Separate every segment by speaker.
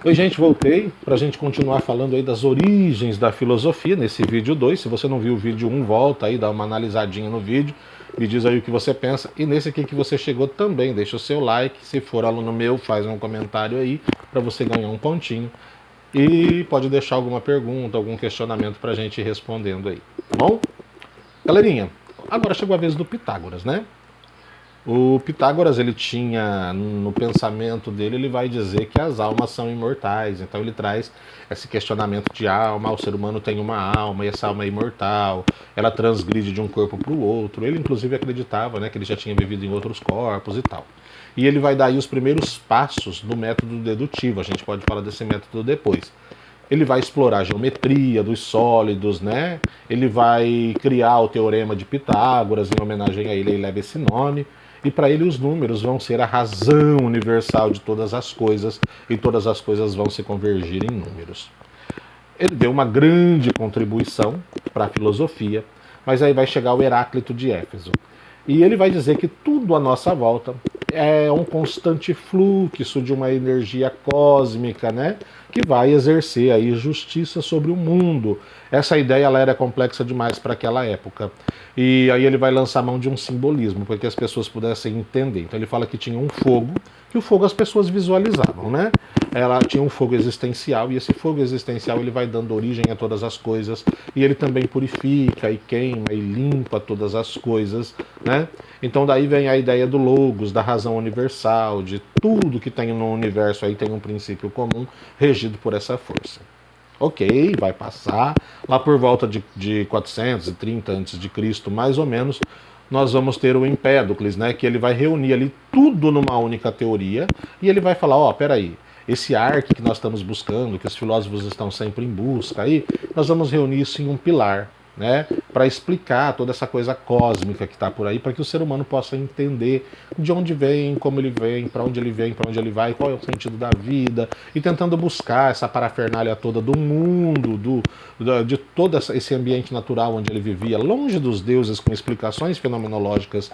Speaker 1: Oi, gente, voltei para a gente continuar falando aí das origens da filosofia nesse vídeo 2. Se você não viu o vídeo 1, volta aí, dá uma analisadinha no vídeo, me diz aí o que você pensa. E nesse aqui que você chegou também, deixa o seu like. Se for aluno meu, faz um comentário aí para você ganhar um pontinho. E pode deixar alguma pergunta, algum questionamento para a gente ir respondendo aí, tá bom? Galerinha, agora chegou a vez do Pitágoras, né? O Pitágoras, ele tinha, no pensamento dele, ele vai dizer que as almas são imortais. Então ele traz esse questionamento de alma, o ser humano tem uma alma e essa alma é imortal, ela transgride de um corpo para o outro. Ele inclusive acreditava, né, que ele já tinha vivido em outros corpos e tal. E ele vai dar aí os primeiros passos do método dedutivo, a gente pode falar desse método depois. Ele vai explorar a geometria dos sólidos, né? Ele vai criar o teorema de Pitágoras, em homenagem a ele leva esse nome. E para ele os números vão ser a razão universal de todas as coisas, e todas as coisas vão se convergir em números. Ele deu uma grande contribuição para a filosofia, mas aí vai chegar o Heráclito de Éfeso. E ele vai dizer que tudo à nossa volta é um constante fluxo de uma energia cósmica, né? Que vai exercer aí justiça sobre o mundo. Essa ideia ela era complexa demais para aquela época. E aí ele vai lançar mão de um simbolismo, para que as pessoas pudessem entender. Então ele fala que tinha um fogo, que o fogo as pessoas visualizavam, né? Ela tinha um fogo existencial, e esse fogo existencial ele vai dando origem a todas as coisas, e ele também purifica e queima e limpa todas as coisas, né? Então daí vem a ideia do logos, da razão universal, de tudo que tem no universo aí tem um princípio comum regido por essa força. Ok, vai passar lá por volta de 430 a.C., mais ou menos, nós vamos ter o Empédocles, né, que ele vai reunir ali tudo numa única teoria, e ele vai falar, ó, peraí, esse arque que nós estamos buscando, que os filósofos estão sempre em busca aí, nós vamos reunir isso em um pilar, né, para explicar toda essa coisa cósmica que está por aí, para que o ser humano possa entender de onde vem, como ele vem, para onde ele vai, qual é o sentido da vida, e tentando buscar essa parafernália toda do mundo, de todo esse ambiente natural onde ele vivia, longe dos deuses, com explicações fenomenológicas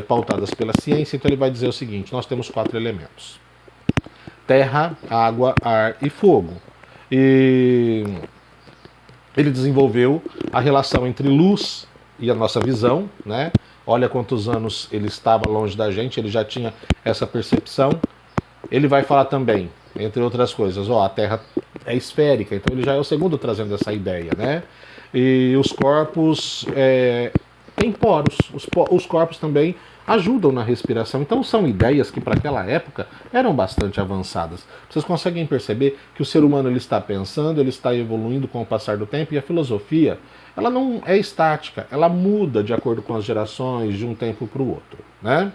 Speaker 1: pautadas pela ciência. Então ele vai dizer o seguinte: nós temos 4 elementos: terra, água, ar e fogo. E ele desenvolveu a relação entre luz e a nossa visão, né? Olha quantos anos ele estava longe da gente, ele já tinha essa percepção. Ele vai falar também, entre outras coisas, ó, a Terra é esférica, então ele já é o segundo trazendo essa ideia, né? E os corpos têm poros, os corpos também ajudam na respiração. Então são ideias que para aquela época eram bastante avançadas. Vocês conseguem perceber que o ser humano ele está pensando, ele está evoluindo com o passar do tempo, e a filosofia ela não é estática, ela muda de acordo com as gerações de um tempo para o outro, né?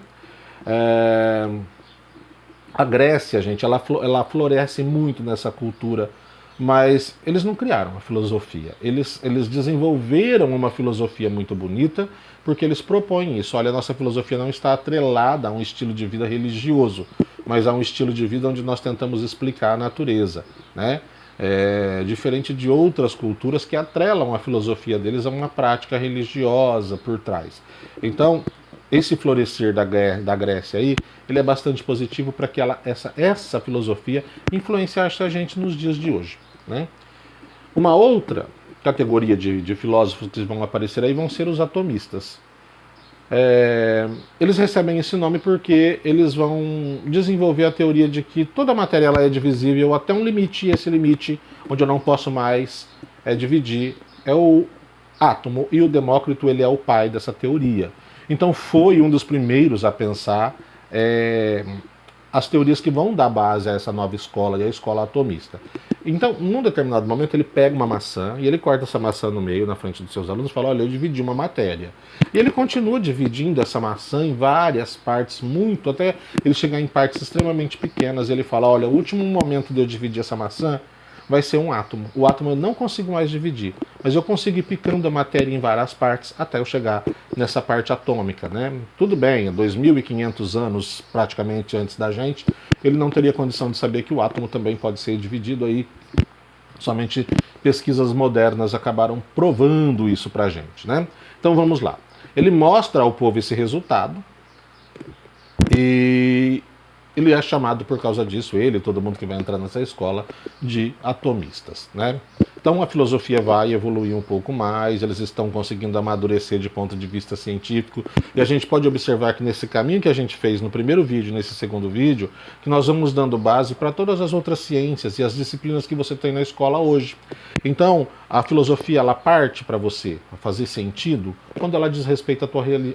Speaker 1: A Grécia, gente, ela floresce muito nessa cultura, mas eles não criaram a filosofia. Eles desenvolveram uma filosofia muito bonita, porque eles propõem isso. Olha, a nossa filosofia não está atrelada a um estilo de vida religioso, mas a um estilo de vida onde nós tentamos explicar a natureza, né? Diferente de outras culturas que atrelam a filosofia deles a uma prática religiosa por trás. Então, esse florescer da Grécia aí, ele é bastante positivo para que essa filosofia influenciasse a gente nos dias de hoje, né? Uma outra categoria de filósofos que vão aparecer aí vão ser os atomistas. Eles recebem esse nome porque eles vão desenvolver a teoria de que toda a matéria ela é divisível até um limite, e esse limite, onde eu não posso mais dividir, é o átomo, e o Demócrito ele é o pai dessa teoria. Então foi um dos primeiros a pensar as teorias que vão dar base a essa nova escola, e a escola atomista. Então, num determinado momento, ele pega uma maçã e ele corta essa maçã no meio, na frente dos seus alunos, e fala, olha, eu dividi uma matéria. E ele continua dividindo essa maçã em várias partes, muito, até ele chegar em partes extremamente pequenas. E ele fala, olha, o último momento de eu dividir essa maçã vai ser um átomo. O átomo eu não consigo mais dividir, mas eu consigo ir picando a matéria em várias partes até eu chegar nessa parte atômica, né? Tudo bem, 2.500 anos praticamente antes da gente, ele não teria condição de saber que o átomo também pode ser dividido aí. Somente pesquisas modernas acabaram provando isso pra gente, né? Então vamos lá. Ele mostra ao povo esse resultado, e ele é chamado por causa disso, ele e todo mundo que vai entrar nessa escola, de atomistas, né? Então a filosofia vai evoluir um pouco mais, eles estão conseguindo amadurecer de ponto de vista científico, e a gente pode observar que nesse caminho que a gente fez no primeiro vídeo, nesse segundo vídeo, que nós vamos dando base para todas as outras ciências e as disciplinas que você tem na escola hoje. Então, a filosofia, ela parte para você a fazer sentido quando ela diz respeito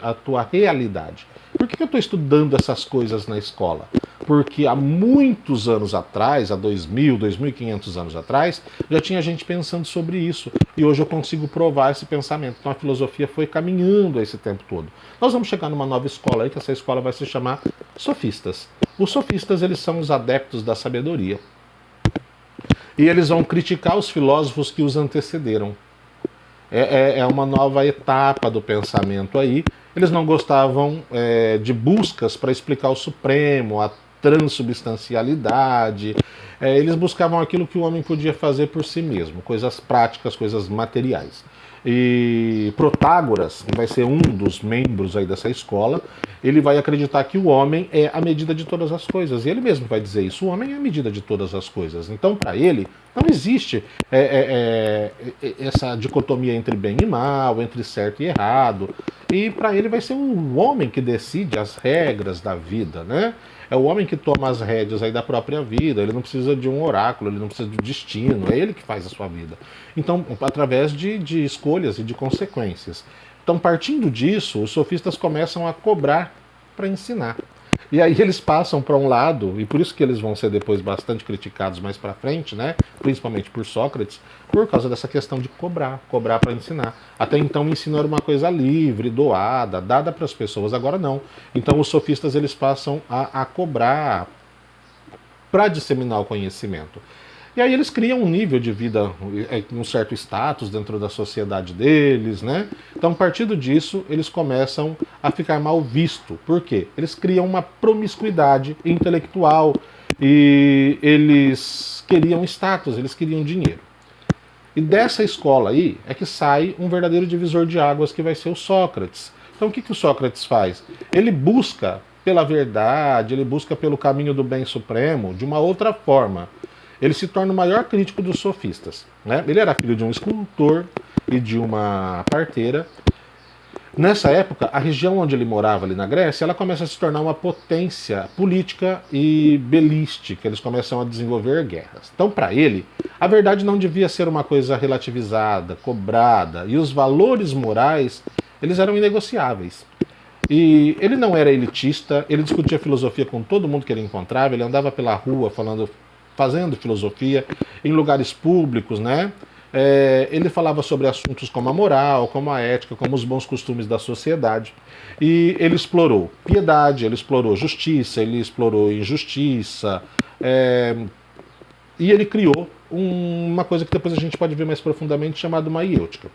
Speaker 1: à tua realidade. Por que eu estou estudando essas coisas na escola? Porque há muitos anos atrás, há 2.000, 2.500 anos atrás, já tinha gente pensando sobre isso. E hoje eu consigo provar esse pensamento. Então a filosofia foi caminhando esse tempo todo. Nós vamos chegar numa nova escola aí, que essa escola vai se chamar sofistas. Os sofistas, eles são os adeptos da sabedoria. E eles vão criticar os filósofos que os antecederam. É uma nova etapa do pensamento aí. Eles não gostavam de buscas para explicar o Supremo, a transubstancialidade. Eles buscavam aquilo que o homem podia fazer por si mesmo, coisas práticas, coisas materiais. E Protágoras, que vai ser um dos membros aí dessa escola, ele vai acreditar que o homem é a medida de todas as coisas. E ele mesmo vai dizer isso, o homem é a medida de todas as coisas. Então, para ele, não existe essa dicotomia entre bem e mal, entre certo e errado. E para ele vai ser o homem que decide as regras da vida, né? É o homem que toma as rédeas aí da própria vida, ele não precisa de um oráculo, ele não precisa de destino, é ele que faz a sua vida. Então, através de escolhas e de consequências. Então, partindo disso, os sofistas começam a cobrar para ensinar. E aí eles passam para um lado, e por isso que eles vão ser depois bastante criticados mais para frente, né? Principalmente por Sócrates, por causa dessa questão de cobrar para ensinar. Até então o ensino era uma coisa livre, doada, dada para as pessoas, agora não. Então os sofistas, eles passam a cobrar para disseminar o conhecimento. E aí eles criam um nível de vida, um certo status dentro da sociedade deles, né? Então, a partir disso, eles começam a ficar mal visto. Por quê? Eles criam uma promiscuidade intelectual e eles queriam status, eles queriam dinheiro. E dessa escola aí é que sai um verdadeiro divisor de águas, que vai ser o Sócrates. Então, o que o Sócrates faz? Ele busca pela verdade, ele busca pelo caminho do bem supremo de uma outra forma. Ele se torna o maior crítico dos sofistas, né? Ele era filho de um escultor e de uma parteira. Nessa época, a região onde ele morava ali na Grécia, ela começa a se tornar uma potência política e belística. Eles começam a desenvolver guerras. Então, para ele, a verdade não devia ser uma coisa relativizada, cobrada, e os valores morais, eles eram inegociáveis. E ele não era elitista, ele discutia filosofia com todo mundo que ele encontrava, ele andava pela rua fazendo filosofia em lugares públicos, né? Ele falava sobre assuntos como a moral, como a ética, como os bons costumes da sociedade. E ele explorou piedade, ele explorou justiça, ele explorou injustiça. E ele criou uma coisa que depois a gente pode ver mais profundamente, chamada maiêutica.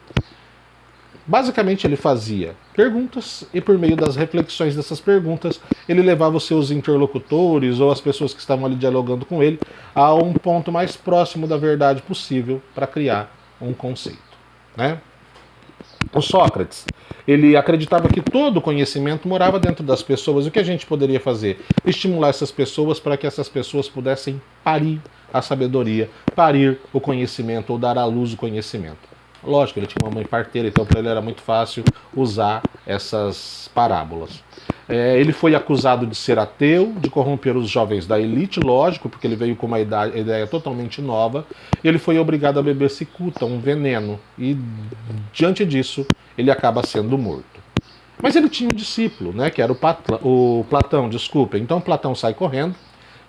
Speaker 1: Basicamente, ele fazia perguntas e, por meio das reflexões dessas perguntas, ele levava os seus interlocutores ou as pessoas que estavam ali dialogando com ele a um ponto mais próximo da verdade possível para criar um conceito, né? O Sócrates, ele acreditava que todo conhecimento morava dentro das pessoas. O que a gente poderia fazer? Estimular essas pessoas para que essas pessoas pudessem parir a sabedoria, parir o conhecimento ou dar à luz o conhecimento. Lógico, ele tinha uma mãe parteira, então para ele era muito fácil usar essas parábolas. Ele foi acusado de ser ateu, de corromper os jovens da elite, lógico, porque ele veio com uma ideia totalmente nova, e ele foi obrigado a beber cicuta, um veneno, e diante disso ele acaba sendo morto. Mas ele tinha um discípulo, né, que era o Platão, desculpa. Então Platão sai correndo,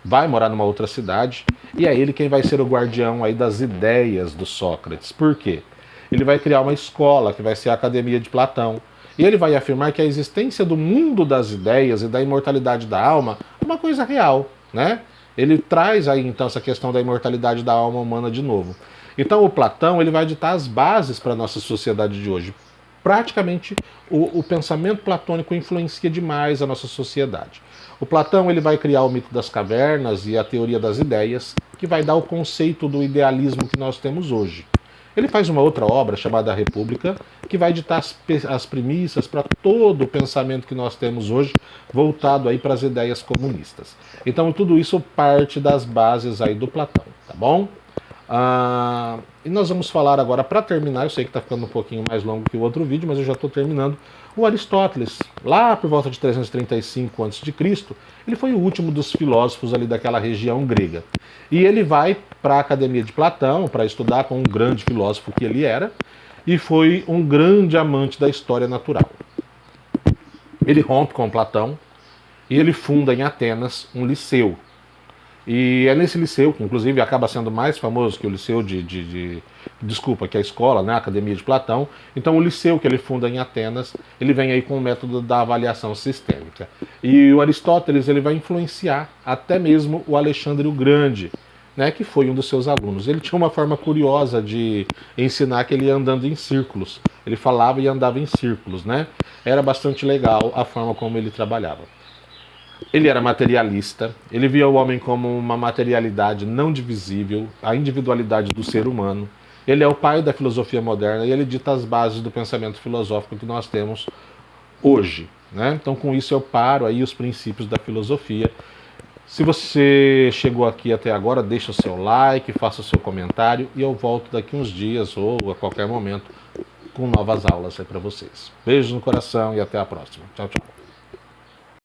Speaker 1: vai morar numa outra cidade, e é ele quem vai ser o guardião aí das ideias do Sócrates. Por quê? Ele vai criar uma escola, que vai ser a Academia de Platão. E ele vai afirmar que a existência do mundo das ideias e da imortalidade da alma é uma coisa real, né? Ele traz aí, então, essa questão da imortalidade da alma humana de novo. Então, o Platão, ele vai ditar as bases para a nossa sociedade de hoje. Praticamente, o pensamento platônico influencia demais a nossa sociedade. O Platão, ele vai criar o mito das cavernas e a teoria das ideias, que vai dar o conceito do idealismo que nós temos hoje. Ele faz uma outra obra chamada República, que vai ditar as premissas para todo o pensamento que nós temos hoje, voltado aí para as ideias comunistas. Então tudo isso parte das bases aí do Platão, tá bom? E nós vamos falar agora, para terminar, eu sei que está ficando um pouquinho mais longo que o outro vídeo, mas eu já estou terminando, o Aristóteles, lá por volta de 335 a.C., ele foi o último dos filósofos ali daquela região grega. E ele vai para a Academia de Platão para estudar com um grande filósofo que ele era, e foi um grande amante da história natural. Ele rompe com Platão e ele funda em Atenas um liceu. E é nesse liceu, que inclusive acaba sendo mais famoso que o liceu desculpa, que a escola, né, a Academia de Platão. Então o liceu que ele funda em Atenas, ele vem aí com o método da avaliação sistêmica. E o Aristóteles, ele vai influenciar até mesmo o Alexandre o Grande, né, que foi um dos seus alunos. Ele tinha uma forma curiosa de ensinar, que ele ia andando em círculos. Ele falava e andava em círculos, né? Era bastante legal a forma como ele trabalhava. Ele era materialista, ele via o homem como uma materialidade não divisível, a individualidade do ser humano. Ele é o pai da filosofia moderna e ele dita as bases do pensamento filosófico que nós temos hoje, né? Então com isso eu paro aí os princípios da filosofia. Se você chegou aqui até agora, deixa o seu like, faça o seu comentário e eu volto daqui uns dias ou a qualquer momento com novas aulas aí para vocês. Beijo no coração e até a próxima. Tchau, tchau.